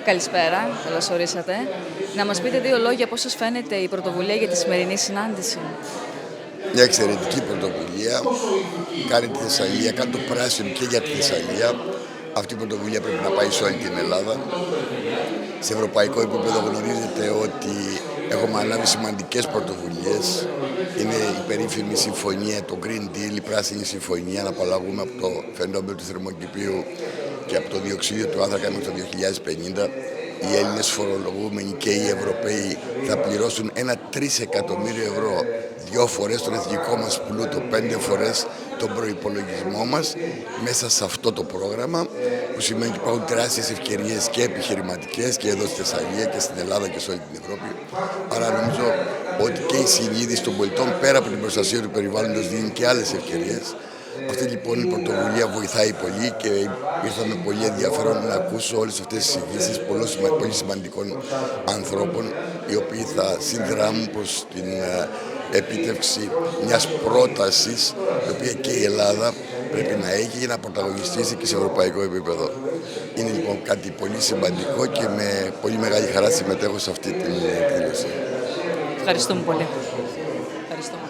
Καλησπέρα, καλώς ορίσατε. Να μας πείτε δύο λόγια πώς σας φαίνεται η πρωτοβουλία για τη σημερινή συνάντηση. Μια εξαιρετική πρωτοβουλία. Κάνει τη Θεσσαλία, κάνει το πράσινο και για τη Θεσσαλία. Αυτή η πρωτοβουλία πρέπει να πάει σε όλη την Ελλάδα. Σε ευρωπαϊκό επίπεδο γνωρίζετε ότι έχουμε αναλάβει σημαντικές πρωτοβουλίες. Είναι η περίφημη συμφωνία, το Green Deal, η πράσινη συμφωνία, να απαλλαγούμε από το φαινόμενο του θερμοκηπίου και από το διοξείδιο του άνθρακα μέχρι το 2050. Οι Έλληνες φορολογούμενοι και οι Ευρωπαίοι θα πληρώσουν 1-3 εκατομμύριο ευρώ, 2 φορές τον εθνικό μας πλούτο, 5 φορές τον προϋπολογισμό μας μέσα σε αυτό το πρόγραμμα, που σημαίνει ότι υπάρχουν τεράστιες ευκαιρίες και επιχειρηματικές και εδώ στη Θεσσαλία και στην Ελλάδα και σε όλη την Ευρώπη. Άρα νομίζω ότι και η συνείδηση των πολιτών πέρα από την προστασία του περιβάλλοντος δίνει και άλλες ευκαιρίες. Αυτή λοιπόν η πρωτοβουλία βοηθάει πολύ και ήρθα με πολύ ενδιαφέρον να ακούσω όλες αυτές τις εισηγήσεις πολύ σημαντικών ανθρώπων, οι οποίοι θα συνδράμουν προς την επίτευξη μιας πρότασης, η οποία και η Ελλάδα πρέπει να έχει για να πρωταγωνιστήσει και σε ευρωπαϊκό επίπεδο. Είναι λοιπόν κάτι πολύ σημαντικό και με πολύ μεγάλη χαρά συμμετέχω σε αυτή την εκδήλωση. Ευχαριστούμε πολύ. Ευχαριστούμε.